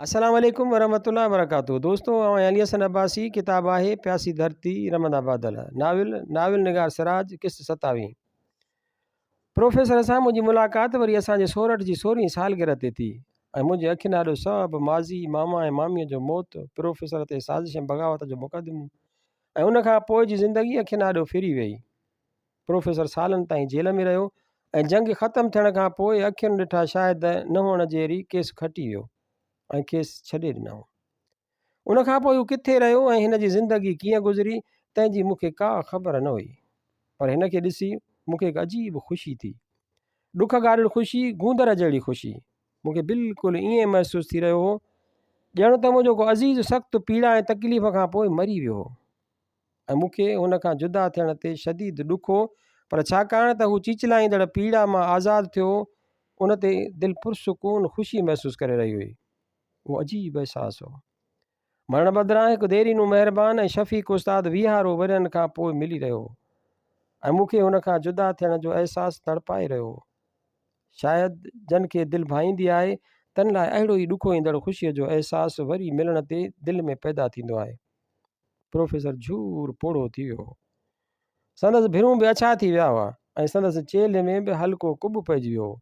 अस्सलाम वालेकुम वरहमतुल्लाहि वबरकातुहू। दोस्तों अली हसन अब्बासी किताब आहे प्यासी धरती रमंदा बादल। नाविल निगार सिराज किस्त 27। प्रोफेसर सां मुंहिंजी मुलाक़ात वरी असांजे सोरठ जी 16वीं सालगिरह ते थी ऐं मुंहिंजे अखियुनि आॾो सभु माज़ी मामा ऐं मामीअ जो मौत, प्रोफेसर ते साज़िश ऐं बग़ावत जो मुक़दमो ऐं उन खां पोइ जी ज़िंदगी अखियुनि आॾो फिरी वई। प्रोफेसर सालनि ताईं जेल में रहियो ऐं जंग ख़तमु थियण खां पोइ अखियुनि ॾिठा शायदि न हुअण जहिड़ी केस खटी वियो ऐं केस छॾे ॾिनऊं। उन खां पोइ हू किथे रहियो ऐं हिन जी ज़िंदगी कीअं गुज़री तंहिंजी मूंखे का ख़बर न हुई, पर हिन खे ॾिसी मूंखे हिकु अजीब ख़ुशी थी। ॾुख ॻाढ़ियल ख़ुशी, गूंदर जहिड़ी ख़ुशी। मूंखे बिल्कुलु ईअं महसूसु थी रहियो हो ॼण त मुंहिंजो को अज़ीज़ सख़्तु पीड़ा ऐं तकलीफ़ खां पोइ मरी वियो हो ऐं मूंखे हुन खां जुदा थियण ते शदीद ॾुख हो, पर छाकाणि त हू चिचलाईंदड़ पीड़ा मां आज़ादु थियो उन ते दिलि पुरसुकून ख़ुशी महसूसु करे रही हुई। उहो अजीब अहसासु हो। मरण बदिरां हिकु देरीनू महिरबान ऐं शफ़ीक़ उस्ताद वीहारो वरियनि खां पोइ मिली रहियो हो ऐं मूंखे हुन खां जुदा थियण जो अहसासु तड़पाए रहियो हो। शायदि जन खे दिलि भाईंदी आहे तन लाइ अहिड़ो ई ॾुखो ईंदड़ ख़ुशीअ जो अहसासु वरी मिलण ते दिलि में पैदा थींदो आहे। प्रोफेसर झूर पोड़ो थी वियो हो। संदसि भिरूं बि अछा थी विया हुआ ऐं संदसि चेल्हि में बि हल्को कुॿ पइजी वियो हो,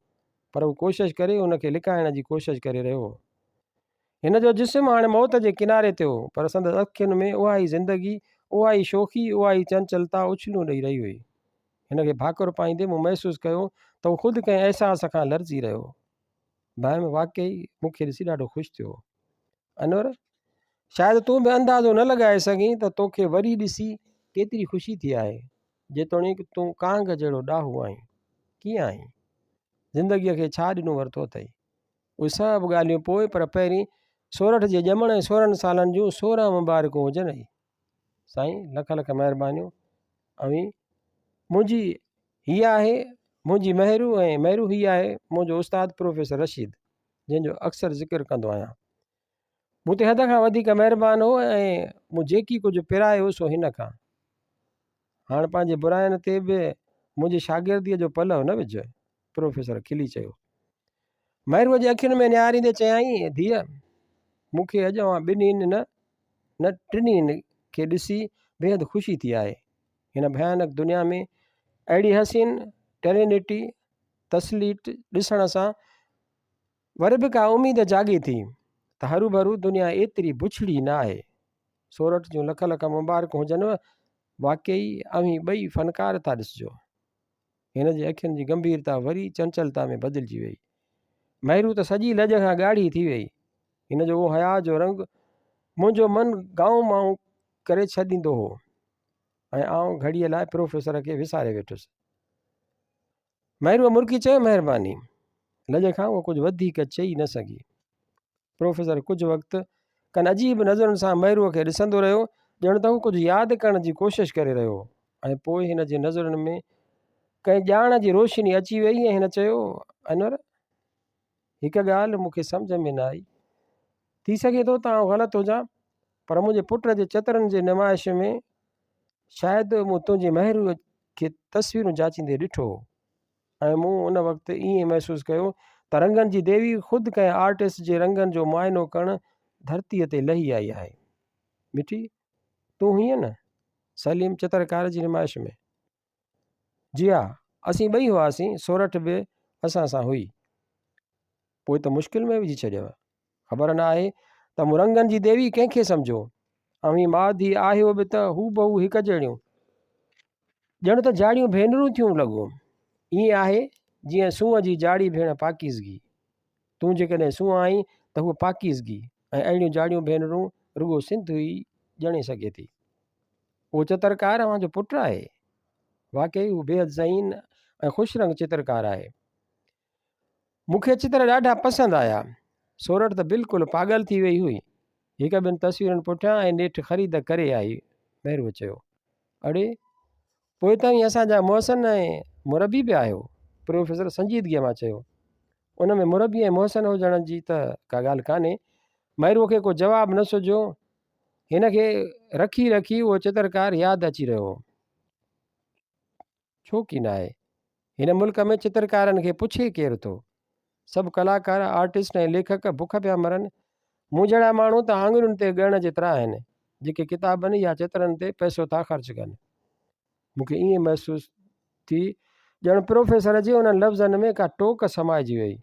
पर हू कोशिशि करे उनखे लिकाइण जी कोशिशि करे रहियो हो। हिन जो जिस्म हाणे मौत जे किनारे ते हो, पर संदसि अखियुनि में उहा ई ज़िंदगी, उहा ई शोखी, उहा ई चंचलता उछलूं ॾेई रही हुई। हिन खे भाकुर पाईंदे मूं महसूसु कयो त हू ख़ुदि कंहिं अहसास खां लरज़ी रहियो। भाउ वाक़ई मूंखे ॾिसी ॾाढो ख़ुशि थियो। अनवर, शायदि तूं बि अंदाज़ो न लॻाए सघीं त तोखे वरी ॾिसी केतिरी ख़ुशी थी आहे, जेतोणीकि तूं कांग जहिड़ो ॾाहु आहीं। कीअं आहीं? ज़िंदगीअ खे छा ॾिनो वरितो अथई? उहे सभु ॻाल्हियूं पोइ, पर पहिरीं सोरठ जे ॼमण ऐं 16 सालनि जूं 16 मुबारकूं हुजनि। साईं लख लख महिरबानियूं। अवी मुंहिंजी हीअ आहे मुंहिंजी महरू ऐं महरू हीअ आहे मुंहिंजो उस्तादु प्रोफेसर रशीद, जंहिंजो अक्सर ज़िक्र कंदो आहियां। मूं ते हद खां वधीक महिरबानी हो ऐं मूं जेकी कुझु पिरायो सो हिन खां। हाणे पंहिंजे बुराइनि ते बि मुंहिंजी शागिर्दीअ जो पलउ न विझ, प्रोफेसर खिली चयो। महरूअ जे अखियुनि में निहारींदे चयाईं, धीअ मूंखे अॼु अवां ॿिन्हिनि न टिन्हिनि खे ॾिसी बेहदि ख़ुशी थी आहे। हिन भयानक दुनिया में अहिड़ी हसीन टेरेनिटी तसलीट ॾिसण सां वरी बि का उमेद जाॻे थी त हरू भरू दुनिया एतिरी बुछड़ी न आहे। सोरठ जूं लख लख मुबारक हुजनि। वाक़ई अवी ॿई फ़नकार था ॾिसिजो। हिन जे अखियुनि जी गंभीरता वरी चंचलता में बदिलजी वई। महरू त सॼी लॼ खां ॻाढ़ी थी वई। हिन जो उहो हया जो रंग मुंहिंजो मन गांव मां करे छॾींदो हो ऐं आउं घड़ीअ लाइ प्रोफेसर खे विसारे वेठुसि। महरूअ मुर्की चयो, महिरबानी। लॼ खां उहो कुझु वधीक चई न सघी। प्रोफेसर कुझु वक़्तु कनि अजीब नज़रुनि सां महरूअ खे ॾिसंदो रहियो, ॼण त हू कुझु यादि करण जी कोशिशि करे रहियो ऐं पोइ हिन जे नज़रुनि में कंहिं ॼाण जी रोशनी अची वई ऐं हिन चयो, अनवर, हिकु ॻाल्हि मूंखे सम्झ में न आई। थी सघे थो त आउं ग़लति हुजां, पर मुंहिंजे पुट जे चित्रनि जे नुमाइश में शायदि मूं तुंहिंजी महरूअ खे तस्वीरूं जाचींदे ॾिठो ऐं मूं उन वक़्तु ईअं महसूसु कयो त रंगनि जी देवी ख़ुदि कंहिं आर्टिस्ट जे रंगनि जो मुआइनो करणु धरतीअ ते लही आई आहे। मिठी, तूं हीअं न? सलीम चित्रकार जी नुमाइश में? जी हा, असीं ॿई हुआसीं। सोरठ बि असां सां हुई। पोइ त मुश्किल में विझी छॾियव। ख़बर न आहे त मूं रंगनि जी देवी कंहिंखे सम्झो। अवी माधी आहियो बि त हू बहू हिकु जहिड़ियूं, ॼण त जाड़ियूं भेनरूं थियूं लॻो। ईअं आहे जीअं सूंहं जी जाड़ी भेण पाकीज़गी। तूं जेकॾहिं सूंहं आहीं त हूअ पाकीज़गी ऐं अहिड़ियूं जाड़ियूं भेनरूं रुगो सिंध ई ॼणे सघे थी। उहो चित्रकार अव्हांजो पुटु आहे? वाक़ई हू बेहदि ज़हीन ऐं ख़ुशि रंग चित्रकार आहे। मूंखे चित्र ॾाढा पसंदि आया। सोरठ त बिल्कुलु पागल थी वई हुई हिकु ॿिनि तस्वीरुनि पुठियां ऐं नेठि ख़रीद करे आई। महरूअ चयो, अड़े पोइ ताईं असांजा मोहसिन ऐं मुरबी बि आहियो? प्रोफेसर संजीदगीअ मां चयो। उन में मुरबी ऐं मोहसिन हुजण जी त का ॻाल्हि कान्हे। महरूअ खे को जवाबु न सुझो। हिन खे रखी रखी उहो चित्रकार यादि अची रहियो हो। छो की न आहे? हिन मुल्क में चित्रकारनि खे पुछे केरु थो? सभु कलाकार, आर्टिस्ट ऐं लेखक बुख पिया मरनि। मूं जहिड़ा माण्हू त आङुरियुनि ते ॻणण जेतिरा आहिनि जेके किताबनि या चित्रनि ते पैसो था ख़र्चु कनि। मूंखे ईअं महसूसु थी ॼण प्रोफेसर जे उन्हनि लफ़्ज़नि में का टोक समाइजी वई,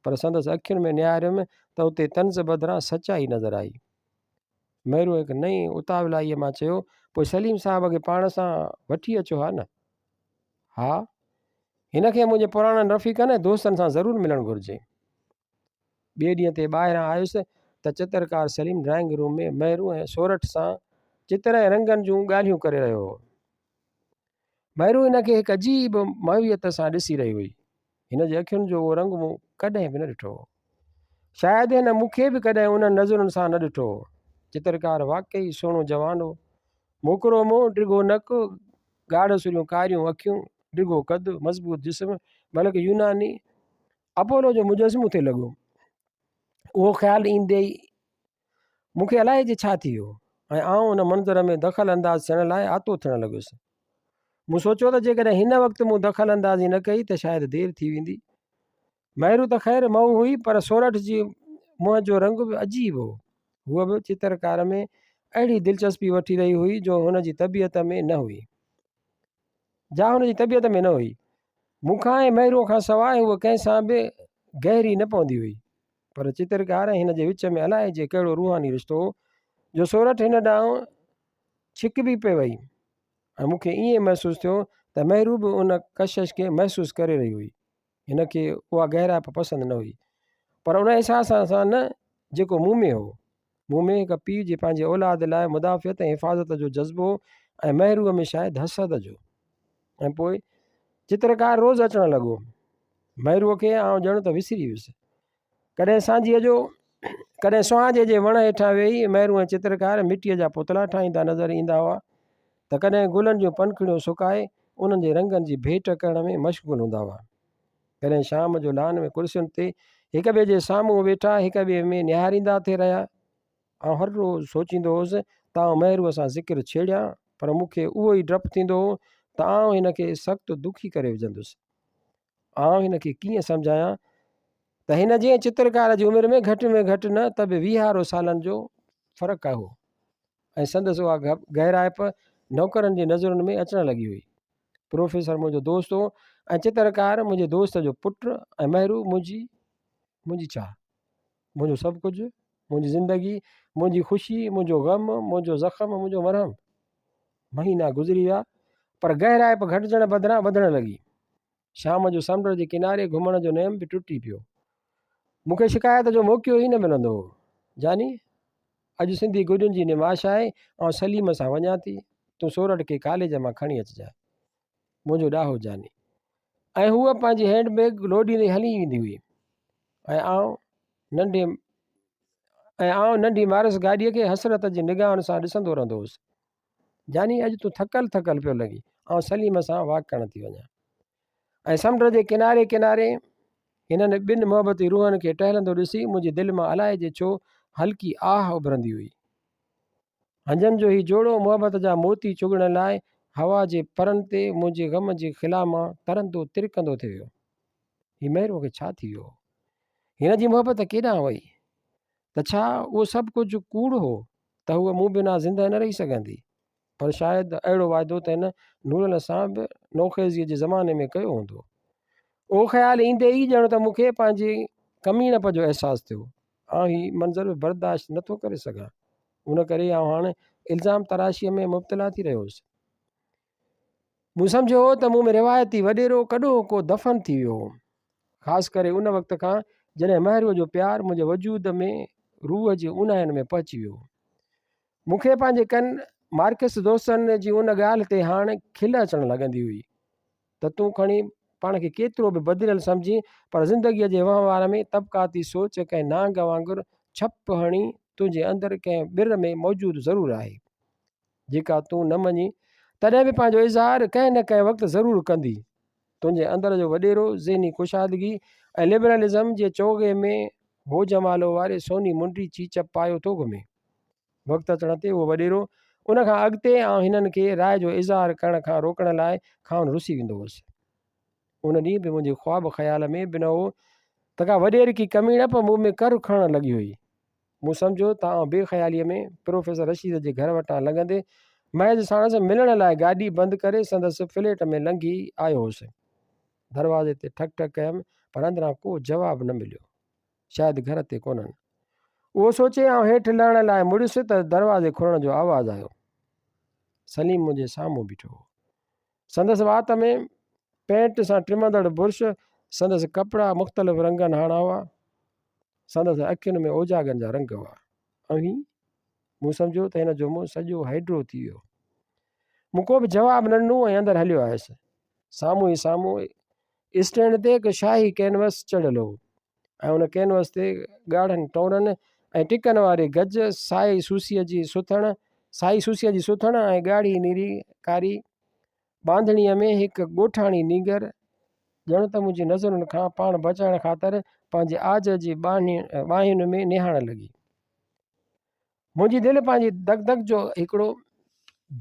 पर संदसि अखियुनि में निहारियुमि त उते तंज़ बदिरां सचाई नज़र आई। महिरूं हिकु नई उतावलाईअ मां चयो, पोइ सलीम साहिब खे पाण सां वठी अचो हा न। हा, हिन खे मुंहिंजे पुराणनि रफ़ीक़नि ऐं दोस्तनि सां ज़रूरु मिलणु घुरिजे। ॿिए ॾींहं ते ॿाहिरां आयुसि त चित्रकार सलीम ड्राइंग रूम में महिरूं ऐं सोरठ सां चित्र ऐं रंगनि जूं ॻाल्हियूं करे रहियो हो। महिरूं हिन खे हिकु अजीब मवियत सां ॾिसी रही हुई। हिन जे अखियुनि जो उहो रंग मूं कॾहिं बि न ॾिठो हो। शायदि हिन मूंखे बि कॾहिं उन्हनि नज़रुनि सां न ॾिठो हो। चित्रकार वाक़ई सुहिणो जवान हो, मोकिरो मुंहुं, डिघो नकु, ॻाढ़ सुरियूं कारियूं अखियूं, डिघो कदु, मज़बूत जिस्म, बल्कि यूनानी अपोलो जो मुजस्मो थिए लॻो। उहो ख़्यालु ईंदे ई मूंखे अलाए जे छा थी वियो ऐं आउं उन मंज़र में दख़ल अंदाज़ थियण लाइ आतो थियणु लॻुसि। मूं सोचियो त जेकॾहिं हिन वक़्तु मूं दख़ल अंदाज़ी न कई त शायदि देरि थी वेंदी। महिरूं त ख़ैर मऊ हुई, पर सोरठ जी मुंहं जो रंग बि अजीब हो। हूअ बि चित्रकार में अहिड़ी दिलचस्पी वठी रही हुई जो हुनजी तबियत में न हुई। मूंखां ऐं महिरूं खां सवाइ उहा कंहिंसां बि गहरी न पवंदी हुई, पर चित्रकार ऐं हिन जे विच में अलाए जे कहिड़ो रूहानी रिश्तो हो जो सोरठ हिन ॾांहुं छिक बि पे वई। ऐं मूंखे ईअं महसूसु थियो त महिरूं बि उन कशिश खे महसूसु करे रही हुई। हिन खे उहा गहराइप पसंदि न हुई, पर उन एहसास सां न जेको मूं में हो। मूं में हिकु पीउ जे पंहिंजे औलाद लाइ मुदाफ़ियत ऐं हिफ़ाज़त जो जज़्बो ऐं महिरूअ में शायदि हसद जो। ऐं पोइ चित्रकार रोज़ु अचणु लॻो। महिरूअ खे आउं ॼण त विसिरी वियुसि। कॾहिं सुहांजे जे वण हेठां वेही महिरूं ऐं चित्रकार मिटीअ जा पुतला ठाहींदा नज़र ईंदा हुआ, त कॾहिं गुलनि जूं पनखड़ियूं सुकाए उन्हनि जे रंगनि जी भेट करण में मशग़ूल हूंदा हुआ। कॾहिं शाम जो लान में कुर्सियुनि ते हिक ॿिए जे साम्हूं वेठा हिक ॿिए में निहारींदा थिए रहिया। ऐं हर रोज़ु सोचींदो हुउसि त आउं महिरूअ सां ज़िक्र छेड़ियां, पर मूंखे उहो ई डपु थींदो हो त आउं हिन खे सख़्तु दुखी करे विझंदुसि। आउं हिन खे कीअं सम्झायां त हिन जे चित्रकार जी उमिरि में घटि न त बि 20 सालनि जो फ़र्क़ु हो। ऐं संदसि उहा गहराइप नौकरनि जी नज़रुनि में अचणु लॻी हुई। प्रोफेसर मुंहिंजो दोस्त हो ऐं चित्रकार मुंहिंजे दोस्त जो पुटु, ऐं महिरूं मुंहिंजी चाह, मुंहिंजो सभु कुझु, मुंहिंजी ज़िंदगी, मुंहिंजी ख़ुशी, मुंहिंजो ग़म, मुंहिंजो ज़ख़्म, मुंहिंजो मरहम। महीना गुज़री विया, पर गहराइप घटिजण बदिरां वधणु लॻी। शाम जो समुंड जे किनारे घुमण जो नेम बि टुटी पियो। मूंखे शिकायत जो मौक़ो ई न मिलंदो हो। जानी, अॼु सिंधी गुॾियुनि जी निमाश आहे ऐं सलीम सां वञा थी, तूं सोरठ खे कॉलेज मां खणी अचिजांइ। मुंहिंजो ॾाहो जानी। ऐं हूअ पंहिंजी हैंडबैग लोॾींदी हली ईंदी हुई। ऐं आउं नंढी मारस गाॾीअ खे हसरत जी निगाहनि सां ॾिसंदो रहंदो हुउसि। जानी, अॼु तूं थकल पियो लॻी, ऐं सलीम सां वॉक करण थी वञा। ऐं समुंड जे किनारे हिननि ॿिनि मोहबती रूहनि खे टहलंदो ॾिसी मुंहिंजी दिलि मां अलाए जे छो हल्की आह उभरंदी हुई। हंजनि जो ही जोड़ो मोहबत जा मोती चुगण लाइ हवा जे परनि ते मुंहिंजे ग़म जे ख़िला मां तरंदो तिरकंदो थी वियो। हीउ महिरूअ खे छा थी वियो? हिन जी मोहबत केॾांहुं वई? त छा उहो सभु कुझु कूड़ हो त हूअ मूं बिना ज़िंदह न रही सघंदी? पर शायदि अहिड़ो वाइदो त हिन नूरल सां बि नौखेज़ीअ जे ज़माने में कयो हूंदो। उहो ख़्यालु ईंदे ई ॼण त मूंखे पंहिंजी कमीणप जो अहसासु थियो। आउं ही मंज़र बर्दाश्त नथो करे सघां। उन करे आउं हाणे इल्ज़ाम तराशीअ में मुब्तला थी रहियो हुउसि। मूं सम्झो त मूं में रिवायती वॾेरो कॾो को दफ़न थी वियो हो, ख़ासि करे उन वक़्त खां जॾहिं महिरूअ जो प्यारु मुंहिंजे वजूद में रूह जी उन्हनि में पहुची वियो। मूंखे पंहिंजे मार्किस दोस्तनि जी उन ॻाल्हि ते हाणे खिल अचणु लॻंदी हुई त तूं खणी पाण खे केतिरो बि बदिलियल सम्झी, पर ज़िंदगीअ जे वहिंवार में तबक़ाती सोच कंहिं नांग वांगुरु छप हणी तुंहिंजे अंदरि कंहिं ॿिर में मौजूदु ज़रूरु आहे, जेका तूं न मञी तॾहिं बि पंहिंजो इज़हार कंहिं न कंहिं वक़्तु ज़रूरु कंदी। तुंहिंजे अंदरि जो वॾेरो ज़हनी कुशादगी ऐं लिबरलिज़म जे चोगे में होजमालो वारे सोनी मुंडी चीचप पायो थो घुमे। वक़्तु अचण ते उहो वॾेरो उन खां अॻिते आउं हिननि खे राय जो इज़हार करण खां रोकण लाइ खाउन रुसी वेंदो हुउसि। उन ॾींहुं बि मुंहिंजे ख़्वाब ख़्याल में बि न हो त का वॾेर की कमीणप मूं में कर खणणु लॻी हुई। मूं सम्झो तव्हां बेख़्यालीअ में प्रोफेसर रशीद जे घर वटां लंघंदे महज साण सां मिलण लाइ गाॾी बंदि करे संदसि फ्लैट में लंघी आयो हुउसि। दरवाज़े ते ठक ठक कयमि पर अंदरां को जवाबु न मिलियो। शायदि घर ते कोन्हनि। उहो सोचे ऐं हेठि लहण लाइ मुड़ियुसि त दरवाज़े खुलण जो आवाज़ु आयो। सलीम मुंहिंजे साम्हूं बीठो हो। संदसि वात में पैंट सां टिमंदड़ बुर्श, संदसि कपिड़ा मुख़्तलिफ़ रंगनि हणा हुआ, संदसि अखियुनि में ओजागनि जा रंग हुआ। ऐं मूं सम्झो त हिन जो मुंहुं सॼो हाइड्रो थी वियो। मूं को बि जवाबु न ॾिनो ऐं अंदरि हलियो आयुसि। साम्हूं ई साम्हूं स्टैंड ते हिकु शाही कैनवस चढ़ियल हो ऐं उन कैनवस ते ॻाढ़नि टोरनि ऐं टिकनि वारे गज, साई सूसीअ जी सुथण ऐं ॻाढ़ी नीरी कारी बांधणीअ में हिकु ॻोठाणी नीगर ॼण त मुंहिंजी नज़रुनि खां पाण बचाइण ख़ातिर पंहिंजे आज जी बाहियुनि में निहारण लॻी। मुंहिंजी दिलि पंहिंजी दग दग जो हिकिड़ो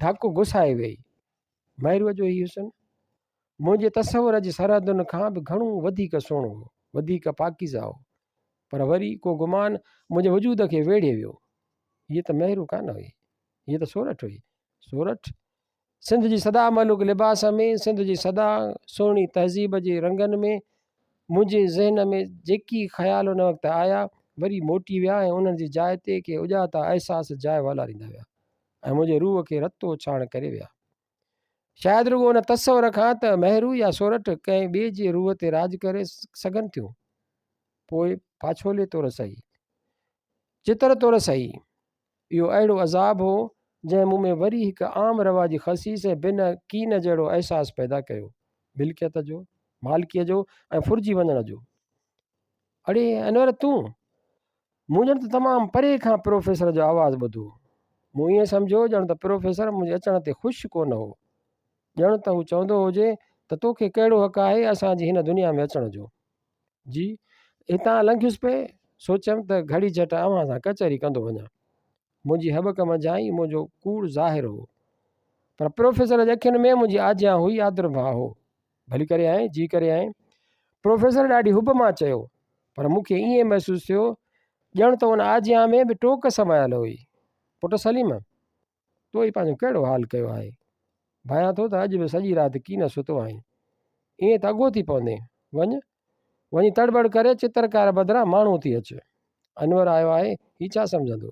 धकु घुसाए वेई। महिरूअ जो ई हुस्न मुंहिंजे तसवुर जी सरहदुनि खां बि घणो वधीक सुहिणो हो, वधीक पाकीज़ा हो। पर वरी को गुमान मुंहिंजे वजूद खे वेड़े वियो। हीअ त महिरू कान हुई, हीअ त सोरठ हुई। सोरठ सिंध जी सदा मलुक लिबास में, सिंध जी सदा सुहिणी तहज़ीब जे रंगनि में। मुंहिंजे ज़हन में जेकी ख़्याल उन वक़्तु आया वरी मोटी विया ऐं उन्हनि जी जाइ ते के उॼाता अहसास जाइ वालारींदा विया ऐं मुंहिंजे रूह खे रतो छाण करे विया। शायदि रुॻो उन तसवर खां त महिरू या सोरठ कंहिं ॿिए जे रूह ते राज करे सघनि थियूं। पोइ पाछोले तौरु सही, चित्र तौरु सही, इहो अहिड़ो अज़ाबु हो जंहिं मूं में वरी हिकु आम रवाजी ख़सीस ऐं बिन कीन जहिड़ो अहसासु पैदा कयो, मिल्कियत जो, मालिकीअ जो ऐं फुरिजी वञण जो। अड़े अनवर तूं? मूं ॼण त तमामु परे खां प्रोफेसर जो आवाज़ु ॿुधो। मूं ईअं सम्झो ॼण त प्रोफेसर मुंहिंजे अचण ते ख़ुशि कोन हो, ॼण त हू चवंदो हुजे त तोखे कहिड़ो हक़ु आहे असांजी हिन दुनिया में अचण जो। जी हितां लंघियुसि पे, सोचियमि त घड़ी झटि अव्हां सां कचहरी कंदो वञा। मुंहिंजी हॿक मंझाई मुंहिंजो कूड़ ज़ाहिर हो, पर प्रोफेसर जे अखियुनि में मुंहिंजी आज्ञा हुई, आदर भाव हो। भली करे आएं, जी करे आएं, प्रोफेसर ॾाढी हुब मां चयो, पर मूंखे ईअं महसूसु थियो ॼण त उन आज्ञा में बि टोक समायल हुई। पुट सलीम, तो ई पंहिंजो कहिड़ो हाल कयो आहे? भायां थो त अॼु बि सॼी राति कीन सुतो आहीं। ईअं त अॻो थी पवंदे, वञी तड़बड़ करे चित्रकार बदिरां माण्हू थी अचे। अनवर आयो आहे, ही छा सम्झंदो?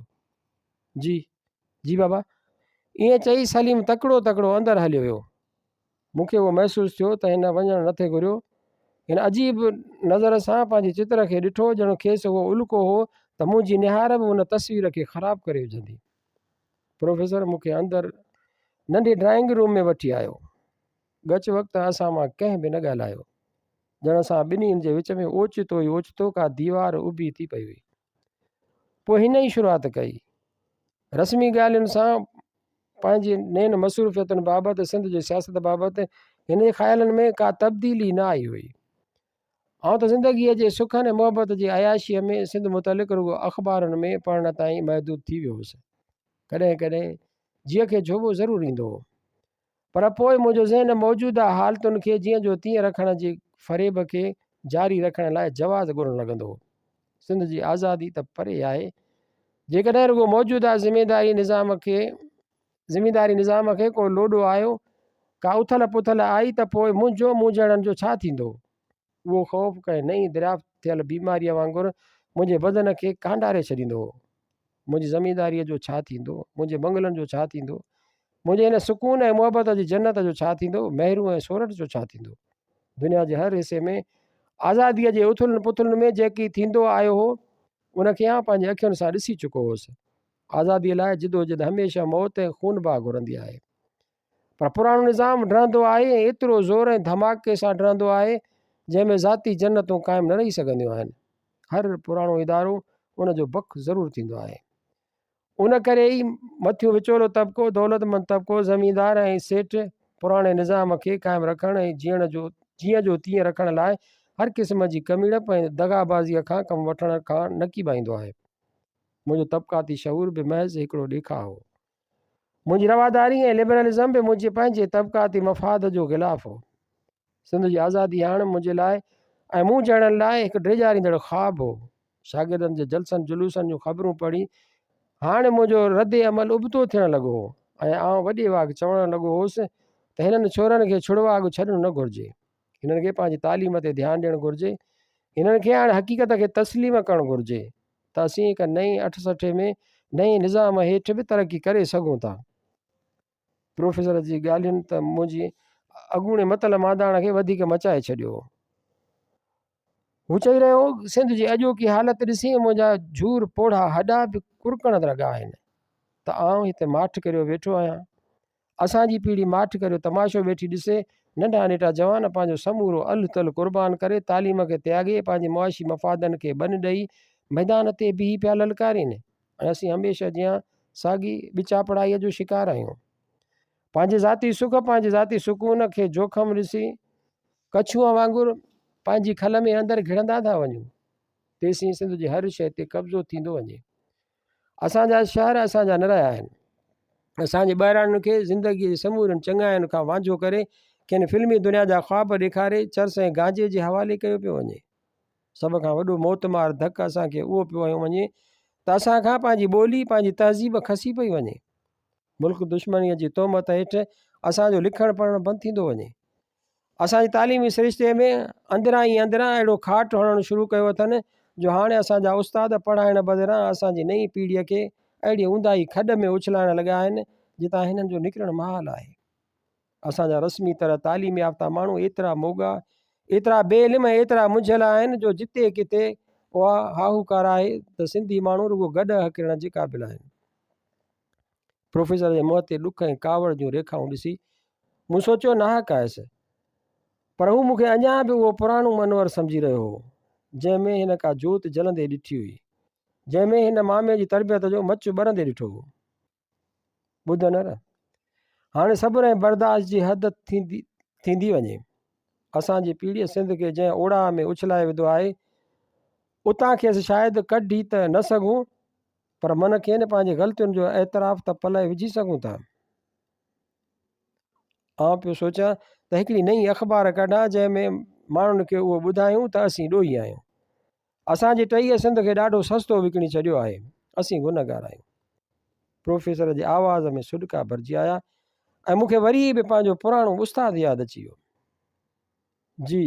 जी बाबा, ईअं चई सलीम तकिड़ो तकिड़ो अंदरि हलियो वियो। मूंखे उहो महसूसु थियो त हिन वञणु नथे घुरियो। हिन अजीब नज़र सां पंहिंजे चित्र खे ॾिठो ॼण खेसि उहो उल्को हो त मुंहिंजी निहार बि उन तस्वीर खे ख़राबु करे विझंदी। प्रोफेसर मूंखे अंदरि नंढे ड्राइंग रूम में वठी आयो। गच वक़्तु असां मां कंहिं बि न ॻाल्हायो, ॼण असां ॿिन्हिनि जे विच में ओचितो ई ओचितो का दीवार उभी थी पई हुई। पोइ हिन ई शुरूआति कई, रस्मी ॻाल्हियुनि सां पंहिंजी नेन मसरूफ़ियतुनि बाबति, सिंध जी सियासत बाबति हिन जे ख़्यालनि में का तब्दीली न आई हुई। आउं त ज़िंदगीअ जे सुखनि ऐं मुहबत जी अयाशीअ में सिंध मुतलिक़ रुॻो अख़बारुनि में पढ़ण ताईं महदूद थी वियो हुउसि। कॾहिं कॾहिं जीअ खे जोबो ज़रूरु ईंदो हो, पर पोइ मुंहिंजो ज़हन मौजूदा हालतुनि खे जीअं जो तीअं रखण जी फ़रेब खे जारी रखण लाइ जवाज़ ॻोल्हणु लॻंदो हो। सिंध जी आज़ादी त परे आहे, जेकॾहिं रुॻो मौजूदा ज़िमेदारी निज़ाम खे को लोॾो आयो, का उथल पुथल आई त पोइ मुंहिंजो मुंझणनि जो छा थींदो? उहो ख़ौफ़ कंहिं नई दरियाफ़्त थियल बीमारीअ वांगुरु मुंहिंजे बदन खे कांडारे छॾींदो हो। मुंहिंजी ज़मीदारीअ जो छा थींदो? मुंहिंजे बंगलनि जो छा थींदो? मुंहिंजे हिन सुकून ऐं मुहबत जी जन्नत जो छा थींदो? महिरू ऐं सोरठ जो छा थींदो? दुनिया जे हर हिसे में आज़ादीअ जे उथुलनि पुथुलनि में जेकी थींदो आयो हो उनखे आउं पंहिंजे अखियुनि सां ॾिसी चुको हुउसि। आज़ादीअ लाइ जिदोजहद हमेशह मौत ऐं खून बहा घुरंदी आहे, पर पुराणो निज़ाम डरंदो आहे, एतिरो ज़ोर ऐं धमाके सां डरंदो आहे जंहिंमें ज़ाती जन्नतूं क़ाइमु न रही सघंदियूं आहिनि। हर पुराणो इदारो उनजो बख ज़रूरु थींदो आहे। उन करे ई मथियो विचोलो तबिको, दौलतमंद तबिको, ज़मींदार ऐं सेठ पुराणे निज़ाम खे क़ाइमु रखण ऐं जीअं जो तीअं रखण लाइ हर क़िस्म जी कमीड़प ऐं दगाबाज़ीअ खां कमु वठण खां न कीबाईंदो आहे। मुंहिंजो तबिकाती शऊर बि महज़ हिकिड़ो ॾेखाउ हो। मुंहिंजी रवादारी ऐं लिबरलिज़म बि मुंहिंजे पंहिंजे तबिकाती मफ़ाद जो ख़िलाफ़ु हो। सिंध जी आज़ादी हाणे मुंहिंजे लाइ ऐं मूं जहिड़नि लाइ हिकु ड्रिजारींदड़ ख़्वाबु हो। शागिर्दनि जे जलसनि जुलूसनि जूं ख़बरूं पढ़ी हाणे मुंहिंजो रद अमल उबतो थियणु लॻो हो ऐं आउं वॾे वाग चवणु लॻो हुउसि त हिननि छोरनि खे छुड़वाग छॾणु न घुरिजे, हिननि खे पंहिंजी तालीम ते ध्यानु ॾियणु घुरिजे, हिननि खे हाणे हक़ीक़त खे तस्लीम करणु घुरिजे त असीं हिकु नई 68 में नई निज़ाम हेठि बि तरक़ी करे सघूं था। प्रोफेसर जी ॻाल्हियुनि त मुंहिंजी अॻूणे मतल मादाण खे वधीक मचाए छॾियो। हू चई रहियो सिंध जी अॼोकी हालति ॾिसी मुंहिंजा झूर पोढ़ा हॾा बि कुरकण लॻा आहिनि त आउं हिते माठि करे वेठो आहियां। असांजी पीढ़ी माठि करे तमाशो वेठी ॾिसे, नंढा नंढा जवान पंहिंजो समूरो अल तल क़ुर्बान करे तालीम खे त्यागे पंहिंजे मुआशी मफ़ादनि खे बन ॾेई मैदान ते बीही पिया ललकारीनि ऐं असीं हमेशह जीअं साॻी विचापड़ाईअ जो शिकार आहियूं। पंहिंजे ज़ाती सुख पंहिंजे ज़ाती सुकून खे जोखम ॾिसी कछुअ वांगुरु पंहिंजी खल में अंदरि घिड़ंदा था वञूं, तेसीं सिंध जी हर शइ ते कब्ज़ो थींदो वञे। असांजा शहर असांजा न रहिया आहिनि, असांजे ॿाहिराणियुनि खे ज़िंदगीअ जे समूरनि चङाइनि खां वांझो करे किन फिल्मी दुनिया जा ख़्वाब ॾेखारे चर्स ऐं गांजे जे हवाले कयो पियो वञे। सभ खां वॾो मौतमार धकु असांखे उहो पियो हयो वञे त असांखां पंहिंजी ॿोली पंहिंजी तहज़ीब खसी पई वञे। मुल्क दुश्मनीअ जी तोहमत हेठि असांजो लिखणु पढ़णु बंदि थींदो वञे। असांजे तालीमी सिरिश्ते में अंदरां ई अंदरां अहिड़ो खाट हणणु शुरू कयो अथनि जो हाणे असांजा उस्ताद पढ़ाइण बदिरां असांजी नई पीढ़ीअ खे अहिड़ी ऊंदाही खॾ में उछलाइण लॻा आहिनि जितां हिननि जो निकिरणु महाल आहे। असांजा रस्मी तरह तालीम याफ़्ता माण्हू एतिरा मोगा, एतिरा बेइल्म ऐं एतिरा मुंझियल आहिनि जो जिते किथे उहा हाहूकार आहे त सिंधी माण्हू रुॻो गॾु हकिरण जे क़ाबिल आहिनि। प्रोफेसर जे मुंहं ते ॾुख ऐं कावड़ जूं रेखाऊं ॾिसी मूं सोचियो नाहक आयसि, पर हू मूंखे अञा बि उहो पुराणो मनोहर सम्झी रहियो हो जंहिंमें हिन का जोति जलंदे ॾिठी हुई, जंहिंमें हिन मामे जी तरबियत जो मच ॿरंदे ॾिठो हो। ॿुध न, हाणे सब्र ऐं बर्दाश्त जी हद थींदी वञे। असांजी पीढ़ीअ सिंध खे जंहिं ओड़ा में उछलाए विधो आहे उतां खे असीं शायदि कढी त न सघूं, पर मन खे न पंहिंजे ग़लतियुनि जो एतिराफ़ त पलाए विझी सघूं था। आउं पियो सोचां त हिकिड़ी नई अख़बार कढां जंहिंमें माण्हुनि खे उहो ॿुधायूं त असीं ॾोही आहियूं, असांजी टहीअ सिंध खे ॾाढो सस्तो विकिणी छॾियो आहे, असीं गुनहगार आहियूं। प्रोफेसर जे आवाज़ में सुॾका भरिजी आया ऐं मूंखे वरी बि पंहिंजो पुराणो उस्तादु यादि अची वियो। जी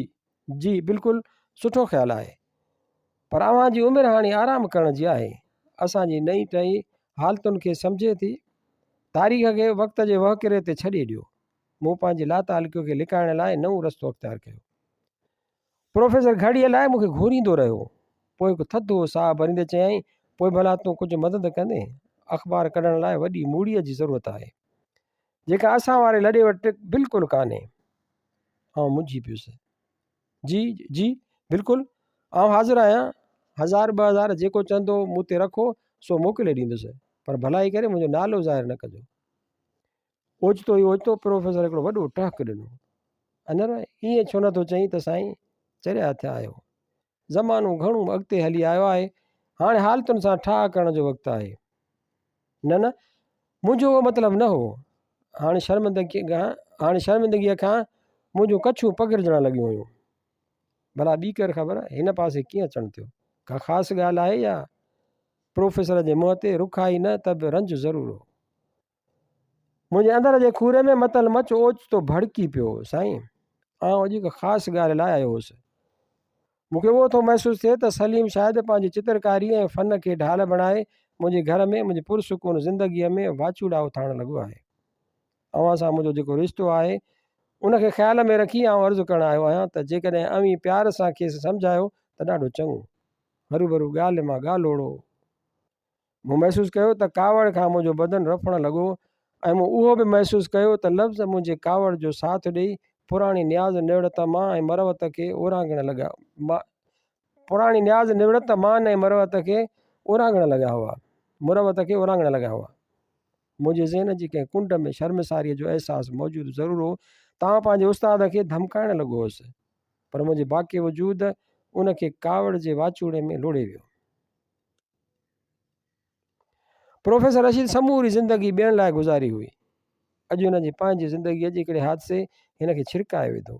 जी बिल्कुलु सुठो ख़्यालु आहे, पर अव्हांजी उमिरि हाणे आराम करण जी आहे। असांजी नई टही हालतुनि खे सम्झे थी, तारीख़ खे वक़्त जे वहकिरे ते छॾे ॾियो। मूं पंहिंजी लातालिक़ खे लिकाइण लाइ नओं रस्तो अख़्तियार कयो। प्रोफेसर घड़ीअ लाइ मूंखे घूरींदो रहियो, पोइ हिकु थधो साह भरींदे चयईं, पोइ भला तूं कुझु मदद कंदे? अख़बार कढण लाइ वॾी मूड़ीअ जी ज़रूरत आहे जेका असां वारे लॾे वटि बिल्कुलु कान्हे। आउं मुंझी पियुसि। जी जी बिल्कुलु, आउं हाज़िर आहियां, 1000 2000 जेको चवंदो मूं ते रखो सो मोकिले ॾींदुसि, पर भलाई करे मुंहिंजो नालो ज़ाहिर न कजो। ओचितो ई ओचितो प्रोफेसर हिकिड़ो वॾो टहक ॾिनो। अनर ईअं छो नथो चईं त साईं, चरिया थिया आहियो, ज़मानो घणो अॻिते हली आयो आहे, हाणे हालतुनि सां ठाह करण जो वक़्तु आहे। न न, मुंहिंजो उहो मतिलबु न हो। हाणे शर्मिंदगीअ खां मुंहिंजूं कछूं पघिरजण लॻियूं हुयूं। भला ॿी कर ख़बर हिन पासे कीअं अचणु थियो, का ख़ासि ॻाल्हि आहे या? प्रोफेसर जे मुंहं ते रुखाई न त बि रंज ज़रूरु हो। मुंहिंजे अंदर जे खूरे में मतल मच ओचितो भड़की पियो। साईं, आउं अॼु हिकु ख़ासि ॻाल्हि लाइ आयो हुउसि। मूंखे उहो थो महसूसु थिए त सलीम शायदि पंहिंजी चित्रकारी ऐं फ़न खे ढाल बणाए मुंहिंजे घर में मुंहिंजी पुरसुकून ज़िंदगीअ में वाचूड़ा उथारणु लॻो आहे। अव्हां सां मुंहिंजो जेको रिश्तो आहे उनखे ख़्याल में रखी आउं अर्ज़ु करणु आयो आहियां त जेकॾहिं अव्हीं प्यार सां खेसि सम्झायो त ॾाढो चङो। हरू भरू ॻाल्हि मां ॻाल्होड़ो। मूं महसूसु कयो त कावड़ खां मुंहिंजो बदन रफणु लॻो ऐं मूं उहो बि महसूसु कयो त लफ़्ज़ मुंहिंजे कावड़ जो साथ ॾेई पुराणी नियाज़ निवड़त मां ऐं मरवत खे ओरांगण लॻा पुराणी नियाज़ निवड़त मान ऐं मरवत खे ओरांगण लॻा हुआ मुंहिंजे ज़हन जी कंहिं कुंड में शर्मसारीअ जो अहसासु मौजूदु ज़रूरु हो। तव्हां पंहिंजे उस्ताद खे धमकाइण लॻो हुउसि, पर मुंहिंजे बाक़ी वजूद उनखे कावड़ जे वाचूड़े में लोड़े वियो। प्रोफेसर रशीद समूरी ज़िंदगी ॿियनि लाइ गुज़ारी हुई। अॼु हिन जी पंहिंजी ज़िंदगीअ जे हिकिड़े हादसे हिन खे छिरकाए विधो।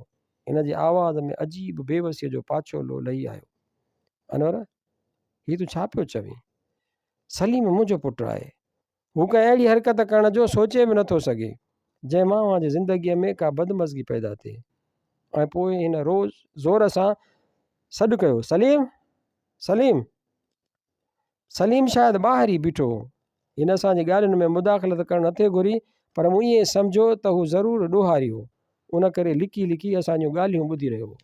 हिन जी आवाज़ में अजीब बेवसीअ जो पाछोलो लही आयो। अनवर, हीउ तूं छा पियो चवीं? सलीम मुंहिंजो पुटु आहे, हू कंहिं अहिड़ी हरकत करण जो सोचे बि नथो सघे जंहिं माण्हूअ जी ज़िंदगीअ में का बदमज़गी पैदा थिए। ऐं पोइ हिन रोज़ ज़ोर सां सॾु कयो, सलीम सलीम। सलीम शायदि ॿाहिरि ई बीठो हो। हिन असांजी ॻाल्हियुनि में मुदाख़लत करणु नथे घुरी, पर मूं ईअं सम्झो त हू ज़रूरु ॾोहारी हो, उन करे लिकी लिकी असांजूं ॻाल्हियूं ॿुधी रहियो हो।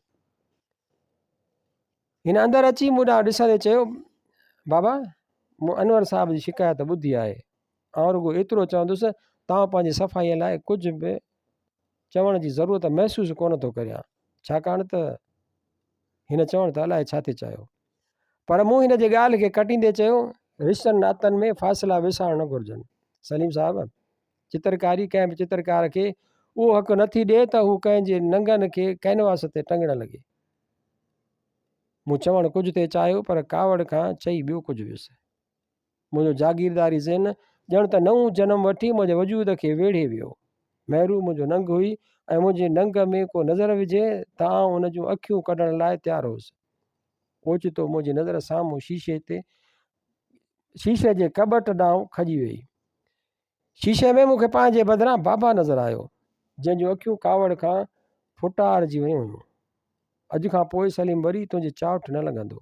हिन अंदरि अची मूं ॾांहुं ॾिसंदे चयो, बाबा मूं अनवर साहिब जी शिकायत ॿुधी आहे, ऐं रुॻो एतिरो चवंदुसि तव्हां पंहिंजी सफ़ाईअ लाइ कुझु बि चवण जी ज़रूरत महसूसु कोन थो करियां, छाकाणि त हिन चवण त अलाए छा थी चाहियो। पर मूं हिन जे ॻाल्हि खे कटींदे चयो, रिश्तनि नातनि में फ़ासिला विसारणु न घुरिजनि। सलीम साहिबु, चित्रकारी कंहिं बि चित्रकार खे उहो हक़ु नथी ॾिए त हू कंहिंजे नंगनि खे कैनवास ते टंगणु लॻे। मूं चवणु कुझु ते चाहियो, पर कावड़ खां चई ॿियो कुझु वियुसि। मुंहिंजो जागीरदारी ज़हन ॼण त नओं जनम वठी मुंहिंजे वजूद खे वेढ़े वियो। महिरू मुंहिंजो नंग हुई ऐं मुंहिंजे नंग में को नज़र विझे त आउं उन जूं अखियूं कढण लाइ तयारु हुउसि। ओचितो मुंहिंजी नज़र साम्हूं शीशे जे कबट ॾांहुं खजी वई। शीशे में मूंखे पंहिंजे बदिरां बाबा नज़र आयो, जंहिंजूं अखियूं कावड़ खां फुटारजी वियूं हुयूं। अॼु खां पोइ सलीम वरी तुंहिंजी चाउठ न लॻंदो।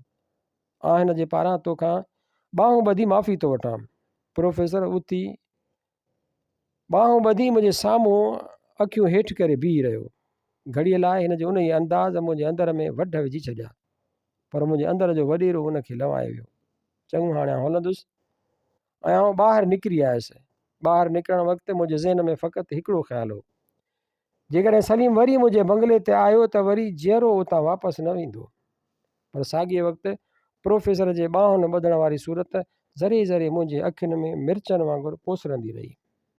हिन जे पारां तोखां ॿाहूं ॿधी माफ़ी थो वठां। प्रोफेसर उथी ॿाहूं ॿधी मुंहिंजे साम्हूं अखियूं हेठि करे बीह रहियो। घड़ीअ लाइ हिन जो उन ई अंदाज़ मुंहिंजे अंदर में वढ विझी छॾिया, पर मुंहिंजे अंदर जो वॾेरो उनखे लवाए वियो। चङो, हाणे हलंदुसि। ऐं आउं ॿाहिरि निकिरी आयुसि। ॿाहिरि निकिरण वक़्तु मुंहिंजे ज़हन में फ़क़ति हिकिड़ो ख़्यालु हो, जेकॾहिं सलीम वरी मुंहिंजे बंगले ते आयो त वरी जीअरो उतां वापसि न वेंदो। पर साॻिए वक़्तु प्रोफेसर जे ॿाहुनि ॿधण वारी सूरत ज़रे ज़रे मुंहिंजे अखियुनि में मिर्चनि वांगुरु पोसरंदी रही।